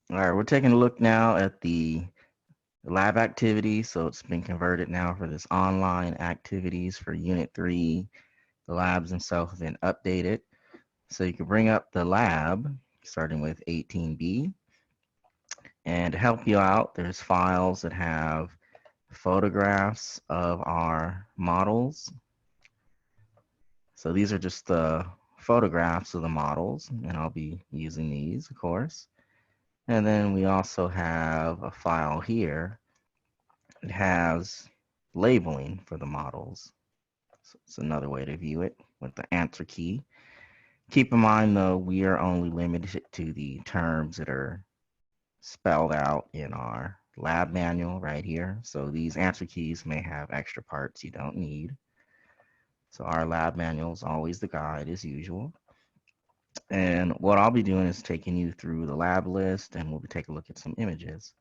All right, we're taking a look now at the lab activity. So it's been converted now for this online activities for Unit 3. The labs themselves have been updated. So you can bring up the lab, starting with 18B. And to help you out, there's files that have photographs of our models. So these are just the photographs of the models, and I'll be using these, of course. And then we also have a file here. It has labeling for the models. So it's another way to view it with the answer key. Keep in mind, though, we are only limited to the terms that are spelled out in our lab manual right here. So these answer keys may have extra parts you don't need. So our lab manual is always the guide as usual. And what I'll be doing is taking you through the lab list, and we'll be taking a look at some images.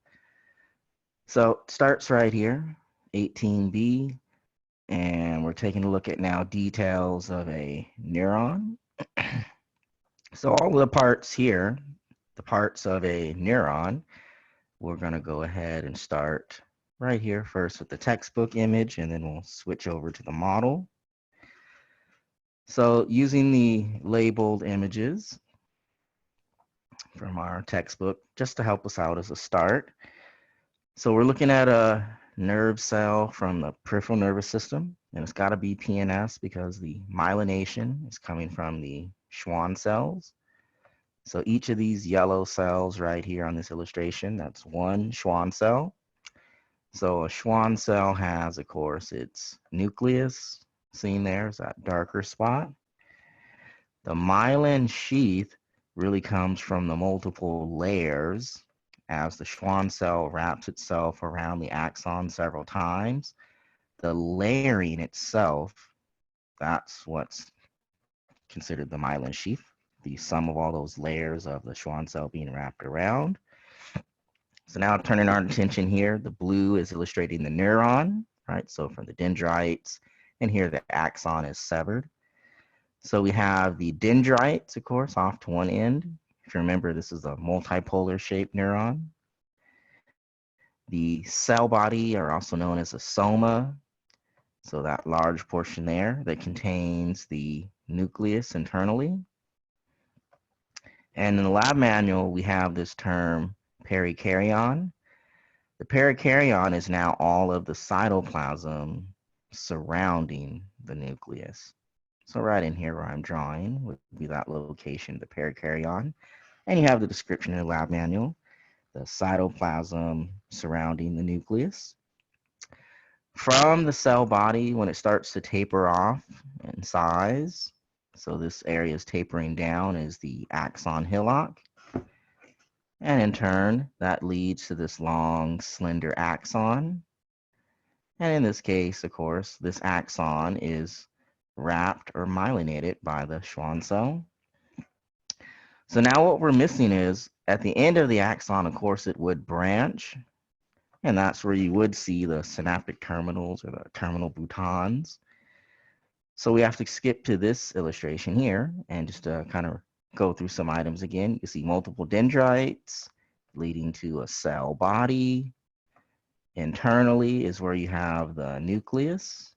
So it starts right here, 18B, and we're taking a look at now details of a neuron. So all of the parts here, the parts of a neuron, we're going to go ahead and start right here first with the textbook image, and then we'll switch over to the model. So using the labeled images from our textbook, just to help us out as a start. So we're looking at a nerve cell from the peripheral nervous system, and it's got to be PNS because the myelination is coming from the Schwann cells. So each of these yellow cells right here on this illustration, that's one Schwann cell. So a Schwann cell has, of course, its nucleus. Seen there is that darker spot. The myelin sheath really comes from the multiple layers as the Schwann cell wraps itself around the axon several times. The layering itself, that's what's considered the myelin sheath, the sum of all those layers of the Schwann cell being wrapped around. So now turning our attention here, the blue is illustrating the neuron, right? So from the dendrites, and here the axon is severed. So we have the dendrites, of course, off to one end. If you remember, this is a multipolar shaped neuron. The cell body are also known as a soma. So that large portion there that contains the nucleus internally. And in the lab manual, we have this term perikaryon. The perikaryon is now all of the cytoplasm surrounding the nucleus. So right in here where I'm drawing would be that location, the perikaryon. And you have the description in the lab manual, the cytoplasm surrounding the nucleus. From the cell body, when it starts to taper off in size, so this area is tapering down, is the axon hillock. And in turn, that leads to this long, slender axon. And in this case, of course, this axon is wrapped or myelinated by the Schwann cell. So now what we're missing is at the end of the axon, of course, it would branch. And that's where you would see the synaptic terminals or the terminal boutons. So we have to skip to this illustration here and just kind of go through some items again. You can see multiple dendrites leading to a cell body. Internally is where you have the nucleus.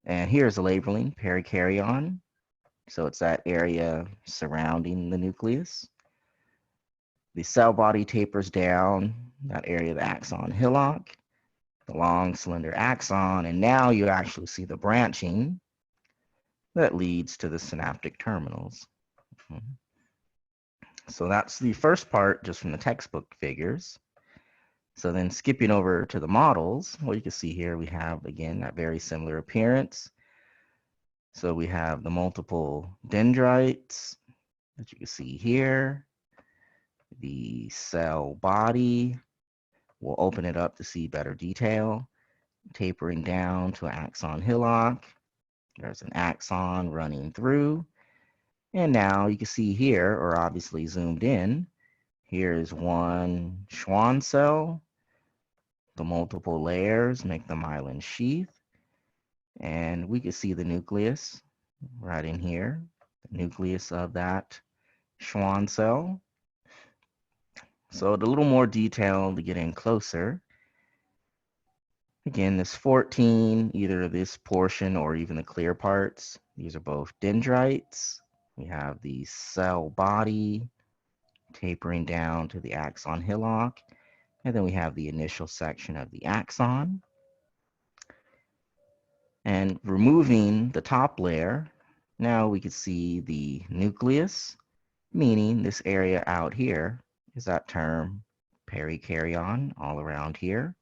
And here's the labeling, perikaryon. So it's that area surrounding the nucleus. The cell body tapers down, that area of the axon hillock, the long slender axon, and now you actually see the branching that leads to the synaptic terminals. So that's the first part just from the textbook figures. So then skipping over to the models, well, you can see here we have, again, that very similar appearance. So we have the multiple dendrites that you can see here, the cell body. We'll open it up to see better detail, tapering down to axon hillock. There's an axon running through. And now you can see here, or obviously zoomed in, here is one Schwann cell. The multiple layers make the myelin sheath. And we can see the nucleus right in here, the nucleus of that Schwann cell. So a little more detail to get in closer. Again, this 14, either this portion or even the clear parts, these are both dendrites. We have the cell body tapering down to the axon hillock, and then we have the initial section of the axon. And removing the top layer, now we can see the nucleus, meaning this area out here is that term perikaryon all around here.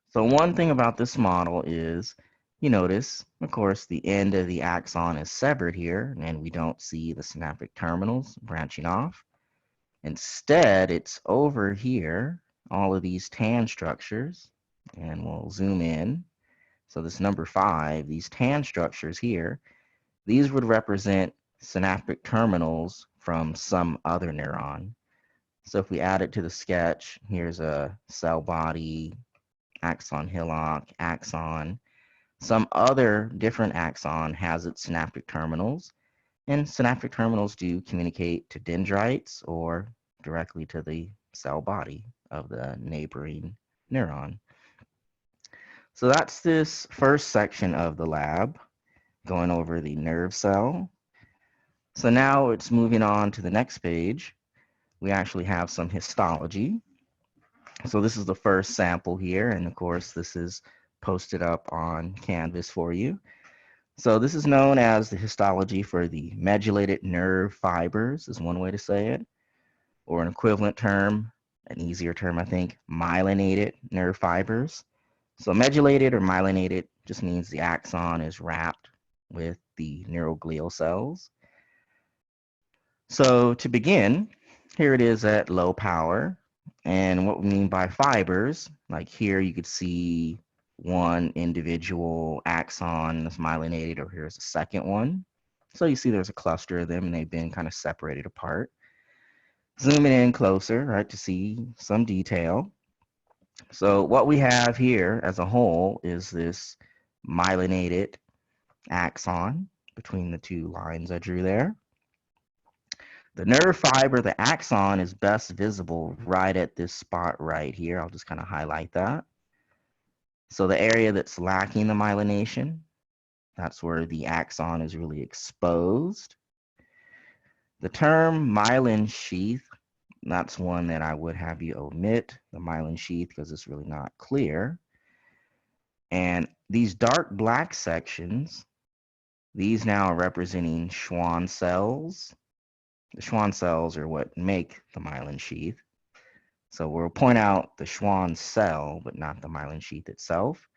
So one thing about this model is, you notice, of course, the end of the axon is severed here, and we don't see the synaptic terminals branching off. Instead, it's over here, all of these tan structures, and we'll zoom in. So this number 5, these tan structures here, these would represent synaptic terminals from some other neuron. So if we add it to the sketch, here's a cell body, axon hillock, axon. Some other different axon has its synaptic terminals, and synaptic terminals do communicate to dendrites or directly to the cell body of the neighboring neuron. So that's this first section of the lab, going over the nerve cell. So now it's moving on to the next page. We actually have some histology. So this is the first sample here, and of course this is posted up on Canvas for you. So this is known as the histology for the medullated nerve fibers, is one way to say it, or an equivalent term, an easier term I think, myelinated nerve fibers. So medullated or myelinated just means the axon is wrapped with the neuroglial cells. So to begin, here it is at low power. And what we mean by fibers, like here you could see one individual axon that's myelinated, or here's a second one. So you see there's a cluster of them and they've been kind of separated apart. Zooming in closer, right, to see some detail. So what we have here as a whole is this myelinated axon between the two lines I drew there. The nerve fiber, the axon, is best visible right at this spot right here. I'll just kind of highlight that. So the area that's lacking the myelination, that's where the axon is really exposed. The term myelin sheath, that's one that I would have you omit, the myelin sheath, because it's really not clear. And these dark black sections, these now are representing Schwann cells. The Schwann cells are what make the myelin sheath. So we'll point out the Schwann cell, but not the myelin sheath itself.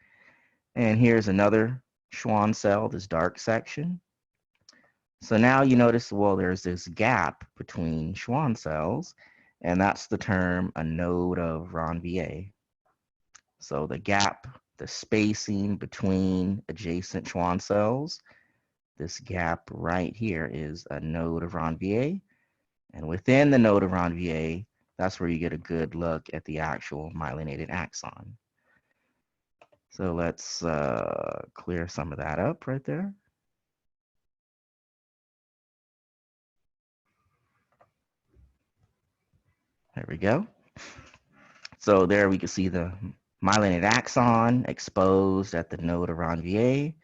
And here's another Schwann cell, this dark section. So now you notice, well, there's this gap between Schwann cells, and that's the term a node of Ranvier. So the gap, the spacing between adjacent Schwann cells, this gap right here is a node of Ranvier. And within the node of Ranvier, that's where you get a good look at the actual myelinated axon. So let's clear some of that up right there. There we go. So there we can see the myelinated axon exposed at the node of Ranvier.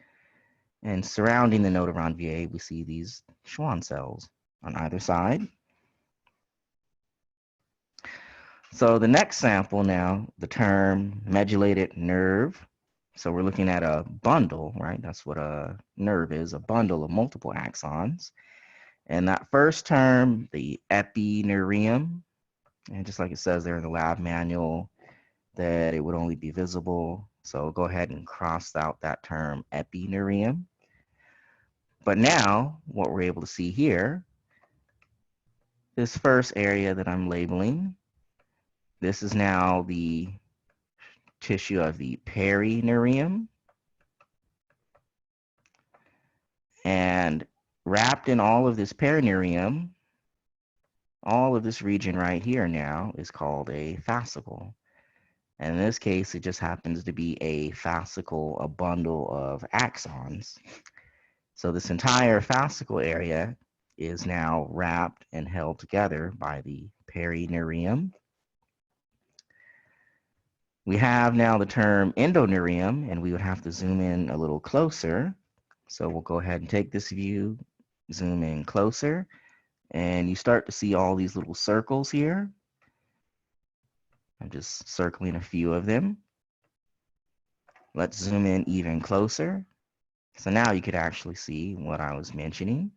And surrounding the node of Ranvier, we see these Schwann cells on either side. So the next sample now, the term medullated nerve. So we're looking at a bundle, right? That's what a nerve is, a bundle of multiple axons. And that first term, the epineurium, and just like it says there in the lab manual, that it would only be visible. So go ahead and cross out that term epineurium. But now what we're able to see here, this first area that I'm labeling, this is now the tissue of the perineurium. And wrapped in all of this perineurium, all of this region right here now is called a fascicle. And in this case, it just happens to be a fascicle, a bundle of axons. So this entire fascicle area is now wrapped and held together by the perineurium. We have now the term endoneurium, and we would have to zoom in a little closer. So we'll go ahead and take this view, zoom in closer, and you start to see all these little circles here. I'm just circling a few of them. Let's zoom in even closer. So now you could actually see what I was mentioning.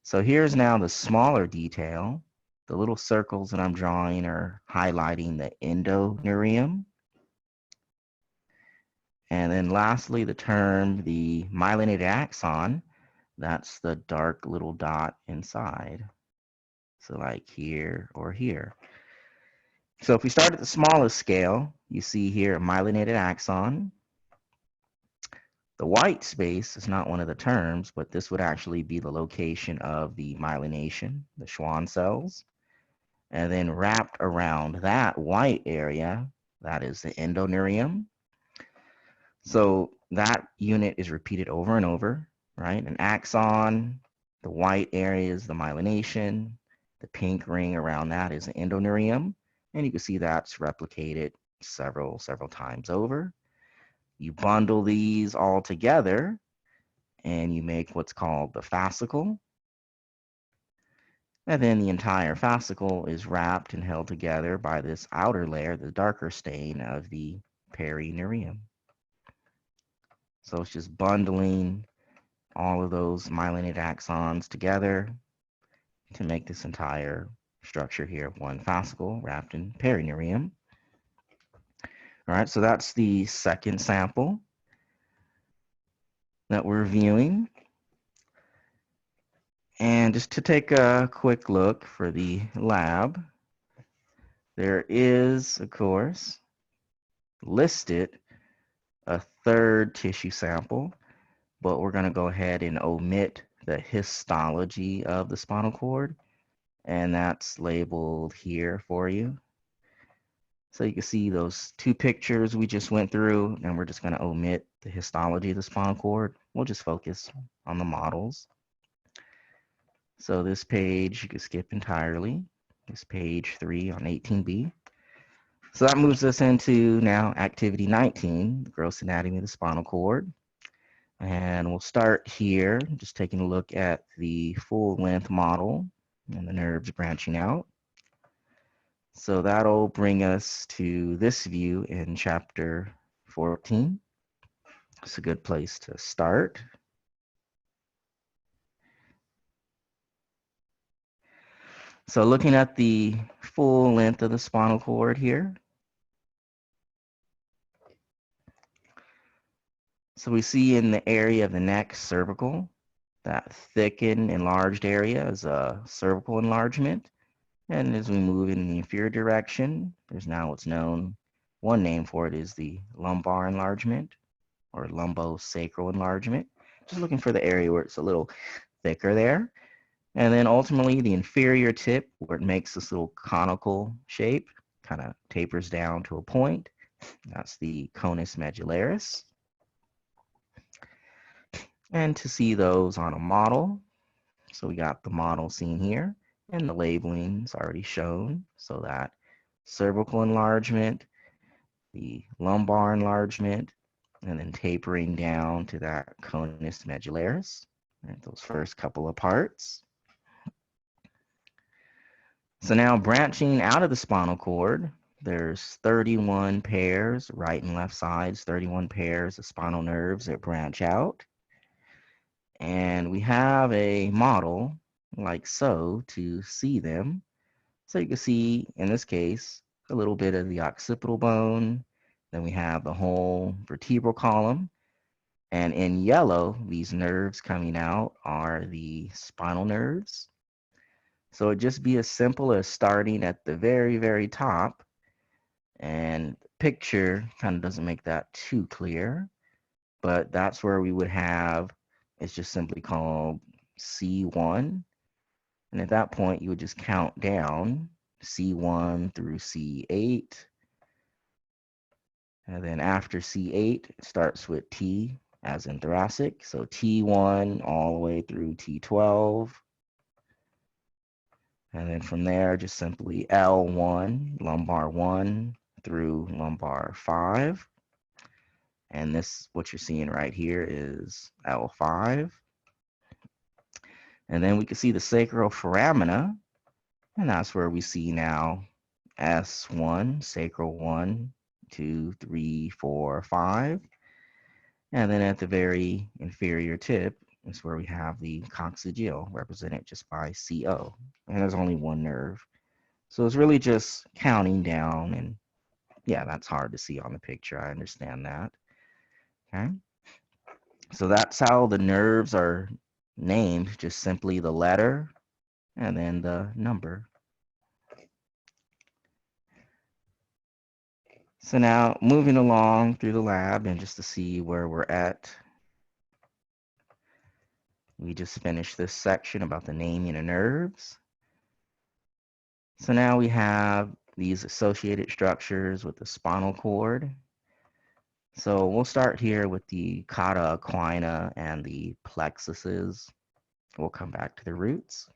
So here's now the smaller detail. The little circles that I'm drawing are highlighting the endoneurium. And then lastly, the term, the myelinated axon, that's the dark little dot inside. So like here or here. So if we start at the smallest scale, you see here a myelinated axon. The white space is not one of the terms, but this would actually be the location of the myelination, the Schwann cells. And then wrapped around that white area, that is the endoneurium. So that unit is repeated over and over, right? An axon, the white area is the myelination, the pink ring around that is the endoneurium, and you can see that's replicated several times over. You bundle these all together and you make what's called the fascicle. And then the entire fascicle is wrapped and held together by this outer layer, the darker stain of the perineurium. So it's just bundling all of those myelinated axons together to make this entire structure here of one fascicle wrapped in perineurium. All right, so that's the second sample that we're viewing. And just to take a quick look for the lab, there is, of course, listed a third tissue sample, but we're going to go ahead and omit the histology of the spinal cord, and that's labeled here for you. So you can see those two pictures we just went through, and we're just going to omit the histology of the spinal cord. We'll just focus on the models. So this page you can skip entirely. This page 3 on 18B. So that moves us into now activity 19, the gross anatomy of the spinal cord. And we'll start here, just taking a look at the full length model and the nerves branching out. So that'll bring us to this view in chapter 14. It's a good place to start. So looking at the full length of the spinal cord here. So we see in the area of the neck, cervical, that thickened, enlarged area is a cervical enlargement. And as we move in the inferior direction, there's now what's known, one name for it is the lumbar enlargement or lumbosacral enlargement. Just looking for the area where it's a little thicker there. And then ultimately the inferior tip where it makes this little conical shape, kind of tapers down to a point. That's the conus medullaris. And to see those on a model, so we got the model seen here, and the labeling is already shown. So that cervical enlargement, the lumbar enlargement, and then tapering down to that conus medullaris, right, those first couple of parts. So now branching out of the spinal cord, there's 31 pairs, right and left sides, 31 pairs of spinal nerves that branch out. And we have a model like so to see them. So you can see, in this case, a little bit of the occipital bone. Then we have the whole vertebral column. And in yellow, these nerves coming out are the spinal nerves. So it'd just be as simple as starting at the very top. And the picture kind of doesn't make that too clear. But that's where we would have, it's just simply called C1. And at that point, you would just count down C1 through C8. And then after C8, it starts with T as in thoracic. So T1 all the way through T12. And then from there, just simply L1, lumbar 1 through lumbar 5. And this, what you're seeing right here is L5. And then we can see the sacral foramina, and that's where we see now S1, sacral 1, 2, 3, 4, 5. And then at the very inferior tip is where we have the coccygeal, represented just by CO. And there's only one nerve. So it's really just counting down, and yeah, that's hard to see on the picture. I understand that. Okay. So that's how the nerves are named, just simply the letter and then the number. So now moving along through the lab, and just to see where we're at, we just finished this section about the naming of nerves. So now we have these associated structures with the spinal cord. So we'll start here with the cauda equina and the plexuses. We'll come back to the roots.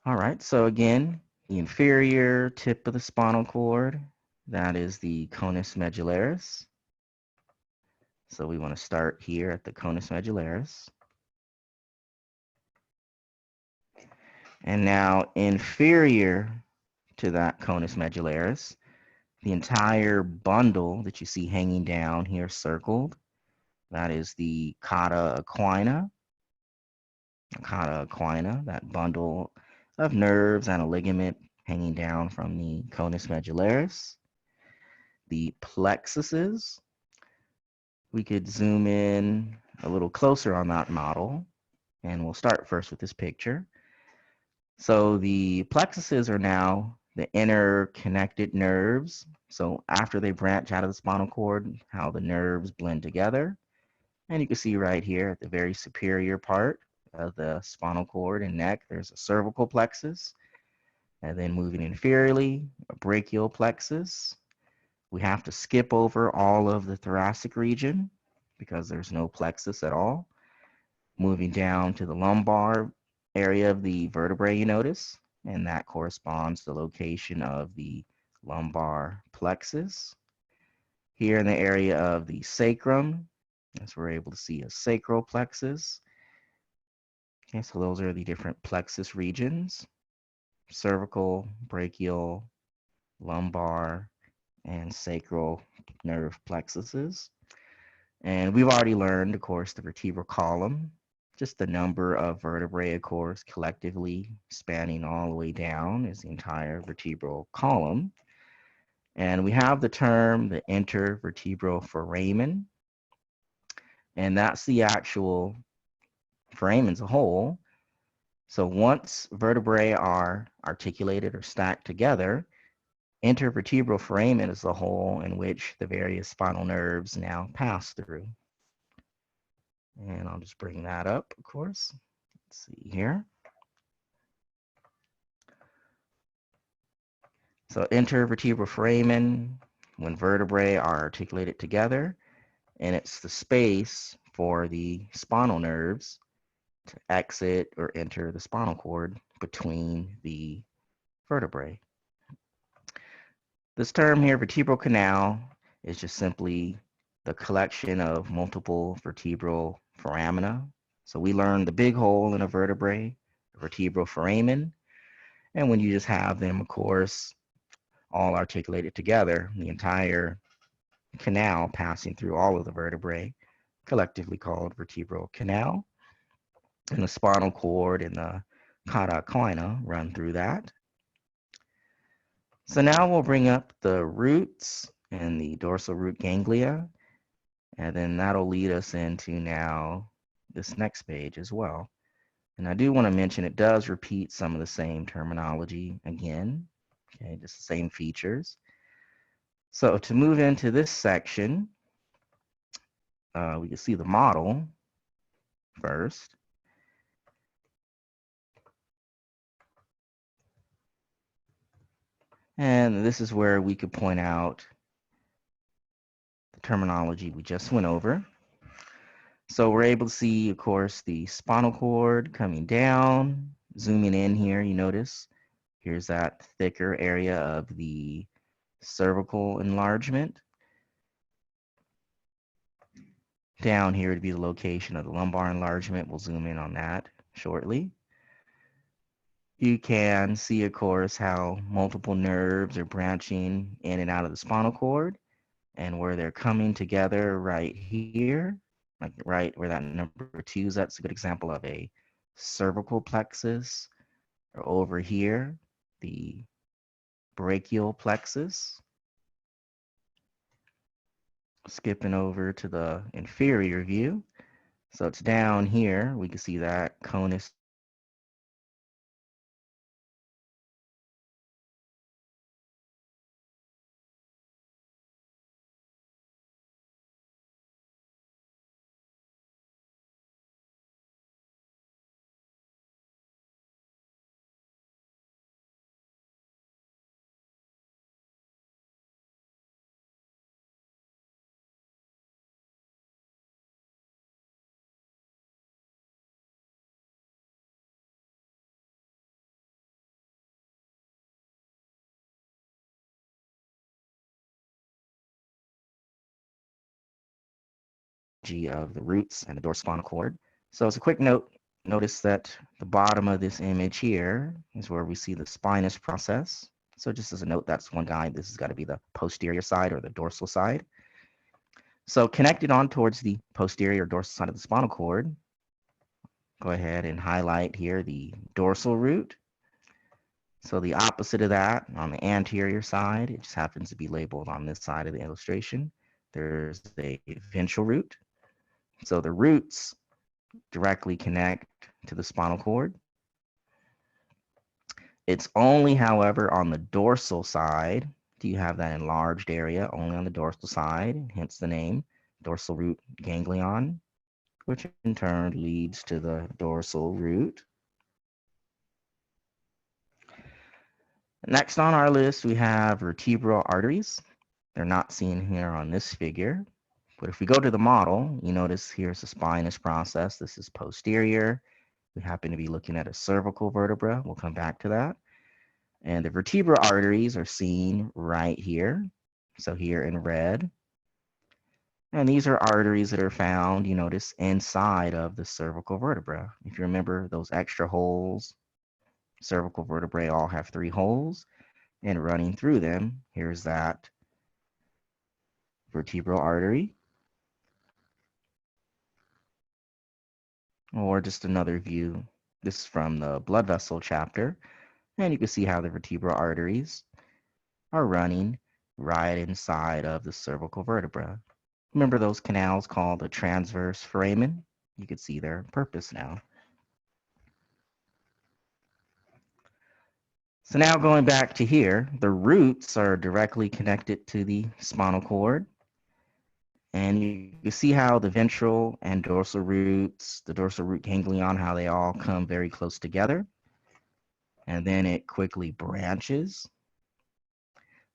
All right, so again, the inferior tip of the spinal cord, that is the conus medullaris. So we want to start here at the conus medullaris. And now inferior to that conus medullaris, the entire bundle that you see hanging down here circled, that is the cauda equina. Cauda equina, that bundle of nerves and a ligament hanging down from the conus medullaris. The plexuses, we could zoom in a little closer on that model, and we'll start first with this picture. So the plexuses are now the inner connected nerves. So after they branch out of the spinal cord, how the nerves blend together. And you can see right here at the very superior part of the spinal cord and neck, there's a cervical plexus. And then moving inferiorly, a brachial plexus. We have to skip over all of the thoracic region because there's no plexus at all. Moving down to the lumbar area of the vertebrae, you notice, and that corresponds to the location of the lumbar plexus. Here in the area of the sacrum, as we're able to see a sacral plexus. Okay, so those are the different plexus regions: cervical, brachial, lumbar, and sacral nerve plexuses. And we've already learned, of course, the vertebral column, just the number of vertebrae, of course, collectively spanning all the way down is the entire vertebral column. And we have the term the intervertebral foramen, and that's the actual foramen as a whole. So once vertebrae are articulated or stacked together, intervertebral foramen is the hole in which the various spinal nerves now pass through. And I'll just bring that up, of course. Let's see here. So intervertebral foramen, when vertebrae are articulated together, and it's the space for the spinal nerves to exit or enter the spinal cord between the vertebrae. This term here, vertebral canal, is just simply the collection of multiple vertebral foramina. So we learned the big hole in a vertebrae, the vertebral foramen, and when you just have them, of course, all articulated together, the entire canal passing through all of the vertebrae, collectively called vertebral canal, and the spinal cord and the cauda equina run through that. So now we'll bring up the roots and the dorsal root ganglia, and then that'll lead us into now this next page as well. And I do want to mention it does repeat some of the same terminology again, okay, just the same features. So to move into this section, we can see the model first. And this is where we could point out the terminology we just went over. So we're able to see, of course, the spinal cord coming down. Zooming in here, you notice here's that thicker area of the cervical enlargement. Down here would be the location of the lumbar enlargement. We'll zoom in on that shortly. You can see, of course, how multiple nerves are branching in and out of the spinal cord and where they're coming together right here, like right where that number 2 is. That's a good example of a cervical plexus. Or over here, the brachial plexus. Skipping over to the inferior view. So it's down here. We can see that conus of the roots and the dorsespinal cord. So as a quick note, notice that the bottom of this image here is where we see the spinous process. So just as a note, that's one guide. This has got to be the posterior side or the dorsal side. So connected on towards the posterior or dorsal side of the spinal cord, go ahead and highlight here the dorsal root. So the opposite of that, on the anterior side, it just happens to be labeled on this side of the illustration. There's a ventral root. So the roots directly connect to the spinal cord. It's only, however, on the dorsal side do you have that enlarged area, only on the dorsal side, hence the name, dorsal root ganglion, which in turn leads to the dorsal root. Next on our list, we have vertebral arteries. They're not seen here on this figure. But if we go to the model, you notice here's the spinous process. This is posterior. We happen to be looking at a cervical vertebra. We'll come back to that. And the vertebral arteries are seen right here. So here in red. And these are arteries that are found, you notice, inside of the cervical vertebra. If you remember those extra holes, cervical vertebrae all have 3 holes. And running through them, here's that vertebral artery. Or just another view. This is from the blood vessel chapter. And you can see how the vertebral arteries are running right inside of the cervical vertebra. Remember those canals called the transverse foramen? You can see their purpose now. So now going back to here, the roots are directly connected to the spinal cord. And you can see how the ventral and dorsal roots, the dorsal root ganglion, how they all come very close together. And then it quickly branches.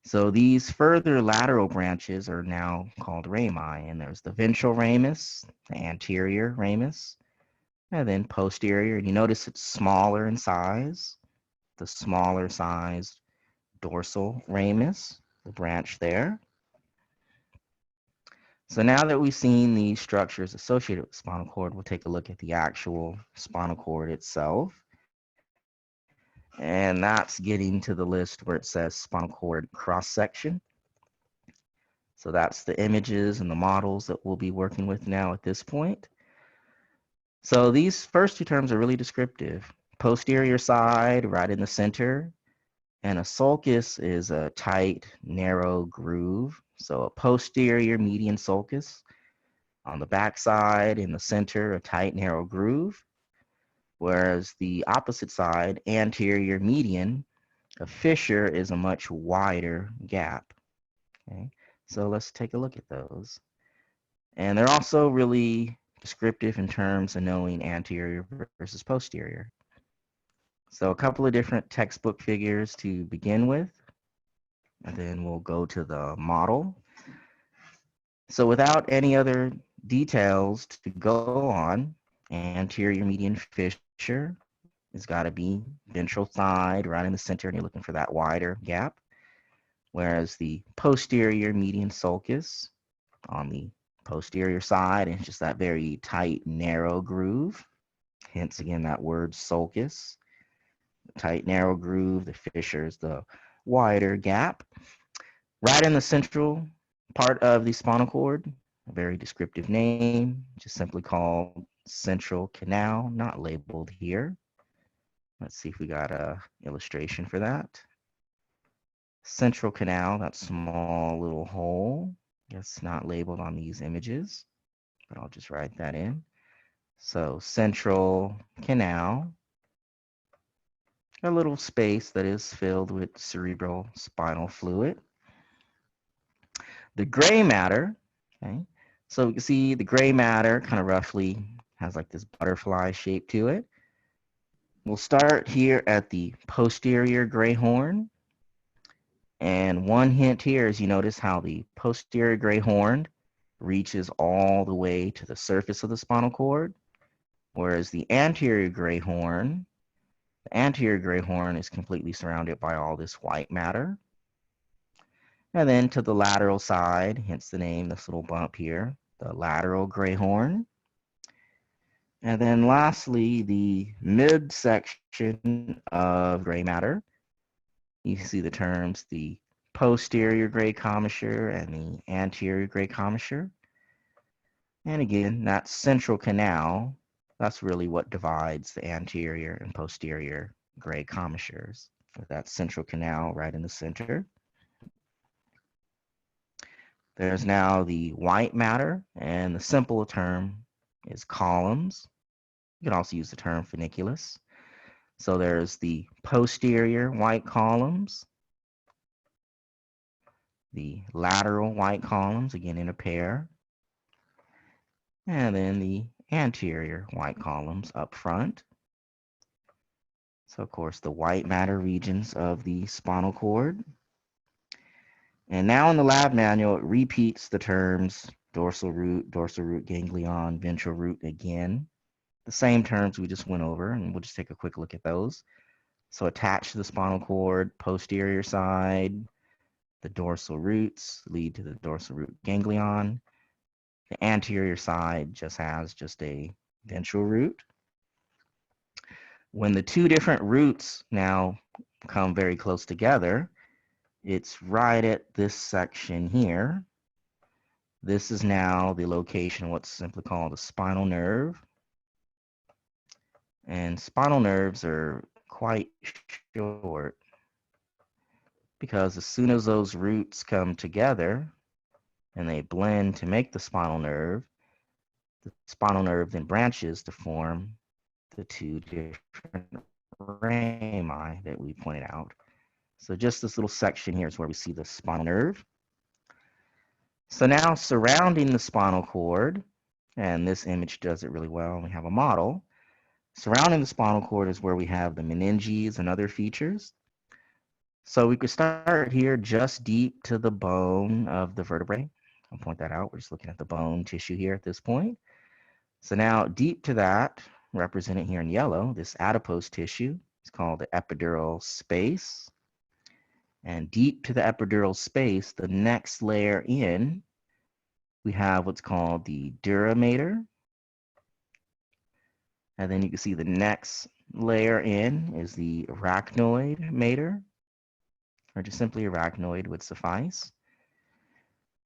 So these further lateral branches are now called rami. And there's the ventral ramus, the anterior ramus, and then posterior. And you notice it's smaller in size. The smaller sized dorsal ramus, the branch there. So now that we've seen the structures associated with the spinal cord, we'll take a look at the actual spinal cord itself. And that's getting to the list where it says spinal cord cross-section. So that's the images and the models that we'll be working with now at this point. So these first 2 terms are really descriptive. Posterior side, right in the center, and a sulcus is a tight, narrow groove. So a posterior median sulcus. On the back side, in the center, a tight, narrow groove. Whereas the opposite side, anterior median, a fissure is a much wider gap. Okay, so let's take a look at those. And they're also really descriptive in terms of knowing anterior versus posterior. So a couple of different textbook figures to begin with, and then we'll go to the model. So without any other details to go on. Anterior median fissure has got to be ventral side right in the center, and you're looking for that wider gap. Whereas the posterior median sulcus on the posterior side, it's just that very tight, narrow groove. Hence, again, that word sulcus. Tight, narrow groove. The fissure is the wider gap. Right in the central part of the spinal cord, a very descriptive name, just simply called central canal, not labeled here. Let's see if we got a illustration for that. Central canal, that small little hole. It's not labeled on these images, but I'll just write that in. So central canal, a little space that is filled with cerebral spinal fluid. The gray matter, okay, so we can see the gray matter kind of roughly has like this butterfly shape to it. We'll start here at the posterior gray horn. And one hint here is you notice how the posterior gray horn reaches all the way to the surface of the spinal cord, whereas the anterior gray horn is completely surrounded by all this white matter. And then to the lateral side, hence the name, this little bump here, the lateral gray horn. And then lastly, the midsection of gray matter. You see the terms, the posterior gray commissure and the anterior gray commissure. And again, that central canal, that's really what divides the anterior and posterior gray commissures, with that central canal right in the center. There's now the white matter, and the simple term is columns. You can also use the term funiculus. So there's the posterior white columns, the lateral white columns, again in a pair, and then the anterior white columns up front. So of course the white matter regions of the spinal cord. And now in the lab manual, it repeats the terms dorsal root ganglion, ventral root again. The same terms we just went over, and we'll just take a quick look at those. So attached to the spinal cord, posterior side, the dorsal roots lead to the dorsal root ganglion. The anterior side just has just a ventral root. When the two different roots now come very close together, it's right at this section here. This is now the location of what's simply called a spinal nerve. And spinal nerves are quite short because as soon as those roots come together and they blend to make the spinal nerve then branches to form the two different rami that we pointed out. So just this little section here is where we see the spinal nerve. So now surrounding the spinal cord, and this image does it really well, we have a model. Surrounding the spinal cord is where we have the meninges and other features. So we could start here just deep to the bone of the vertebrae. I'll point that out. We're just looking at the bone tissue here at this point. So now deep to that, represented here in yellow, this adipose tissue is called the epidural space. And deep to the epidural space, the next layer in, we have what's called the dura mater. And then you can see the next layer in is the arachnoid mater, or just simply arachnoid would suffice.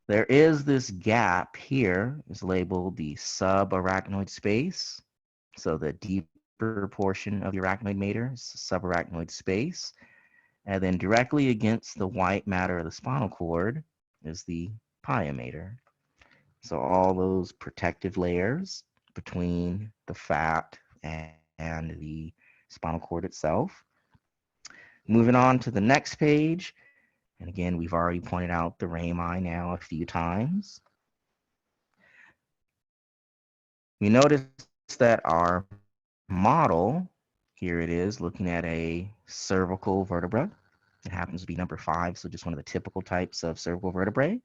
There is this gap here, is labeled the subarachnoid space. So the deeper portion of the arachnoid mater is subarachnoid space. And then directly against the white matter of the spinal cord is the pia mater. So all those protective layers between the fat and the spinal cord itself. Moving on to the next page. And again, we've already pointed out the rami now a few times. We notice that our model, here it is, looking at a cervical vertebra. It happens to be number 5, so just one of the typical types of cervical vertebrae.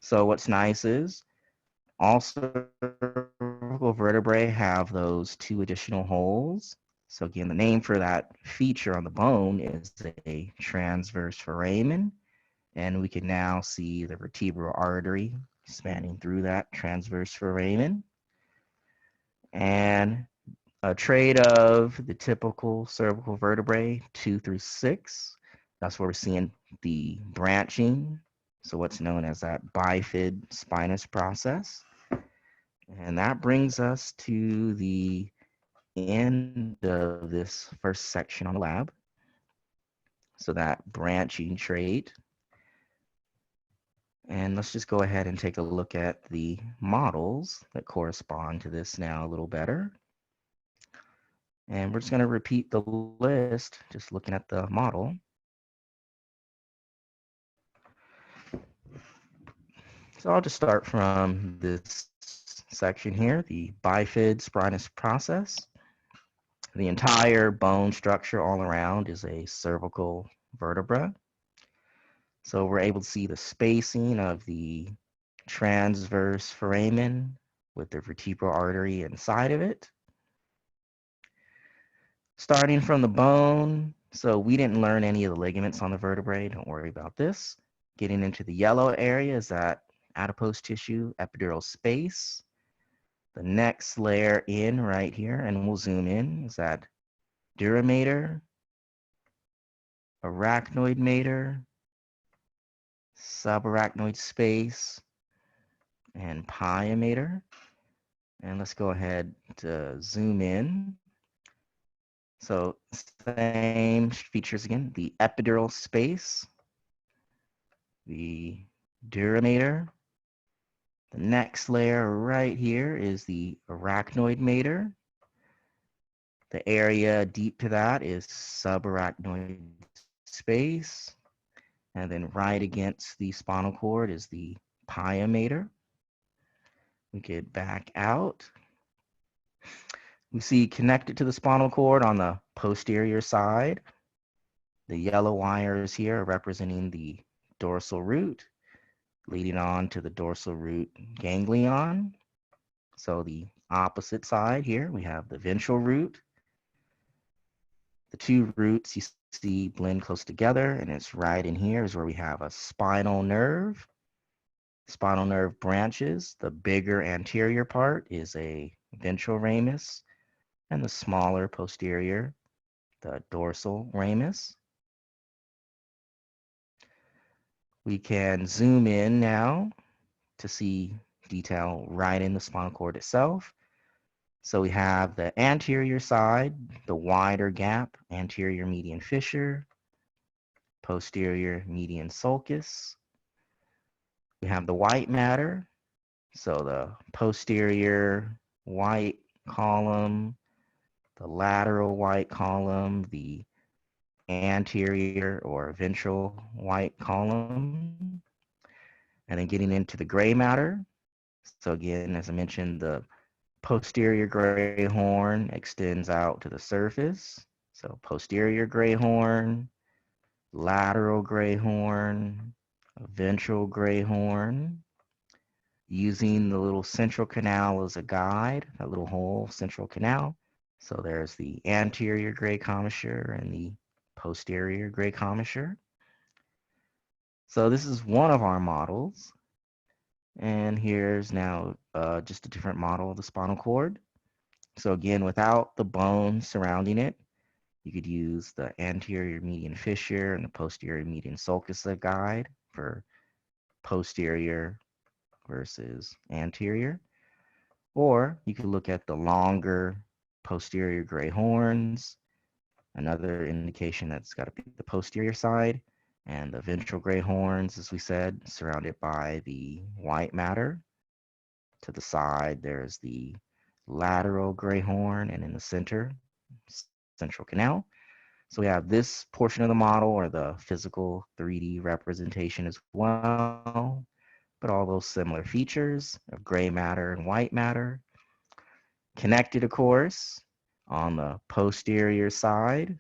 So what's nice is All cervical vertebrae have those two additional holes. So again, the name for that feature on the bone is a transverse foramen, and we can now see the vertebral artery spanning through that transverse foramen. And a trait of the typical cervical vertebrae, 2 through 6, that's where we're seeing the branching. So what's known as that bifid spinous process. And that brings us to the end of this first section on the lab. So that branching trait. And let's just go ahead and take a look at the models that correspond to this now a little better. And we're just going to repeat the list, just looking at the model. So I'll just start from this section here, the bifid spinous process. The entire bone structure all around is a cervical vertebra. So we're able to see the spacing of the transverse foramen with the vertebral artery inside of it. Starting from the bone, so we didn't learn any of the ligaments on the vertebrae, don't worry about this. Getting into the yellow area is that adipose tissue, epidural space. The next layer in right here, and we'll zoom in, is that dura mater, arachnoid mater, subarachnoid space, and pia mater. And let's go ahead to zoom in. So same features again, the epidural space, the dura mater. The next layer right here is the arachnoid mater. The area deep to that is subarachnoid space. And then right against the spinal cord is the pia mater. We get back out. We see connected to the spinal cord on the posterior side. The yellow wires here are representing the dorsal root, leading on to the dorsal root ganglion. So the opposite side here, we have the ventral root. The two roots you see blend close together, and it's right in here is where we have a spinal nerve. Spinal nerve branches. The bigger anterior part is a ventral ramus, and the smaller posterior, the dorsal ramus. We can zoom in now to see detail right in the spinal cord itself. So we have the anterior side, the wider gap, anterior median fissure, posterior median sulcus. We have the white matter, so the posterior white column, the lateral white column, the anterior or ventral white column, and then getting into the gray matter. So again, as I mentioned, the posterior gray horn extends out to the surface. So posterior gray horn, lateral gray horn, ventral gray horn. Using the little central canal as a guide, that little hole, central canal. So there's the anterior gray commissure and the posterior gray commissure. So this is one of our models. And here's now just a different model of the spinal cord. So again, without the bone surrounding it, you could use the anterior median fissure and the posterior median sulcus as a guide for posterior versus anterior. Or you could look at the longer posterior gray horns, another indication that's got to be the posterior side, and the ventral gray horns, as we said, surrounded by the white matter. To the side, there's the lateral gray horn, and in the center, central canal. So we have this portion of the model, or the physical 3D representation as well, but all those similar features of gray matter and white matter. Connected, of course, on the posterior side.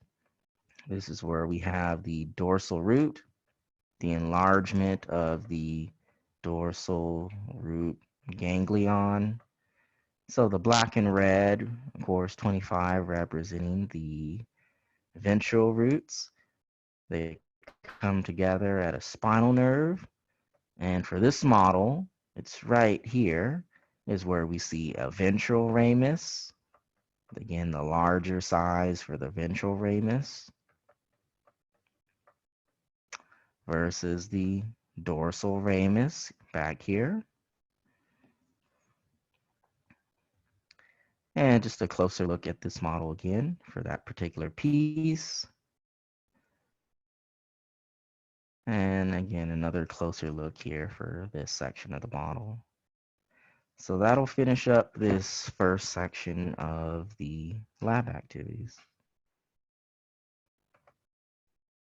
This is where we have the dorsal root, the enlargement of the dorsal root ganglion. So the black and red, of course, 25 representing the ventral roots. They come together at a spinal nerve. And for this model, it's right here is where we see a ventral ramus. Again, the larger size for the ventral ramus versus the dorsal ramus back here. And just a closer look at this model again for that particular piece. And again, another closer look here for this section of the model. So that'll finish up this first section of the lab activities.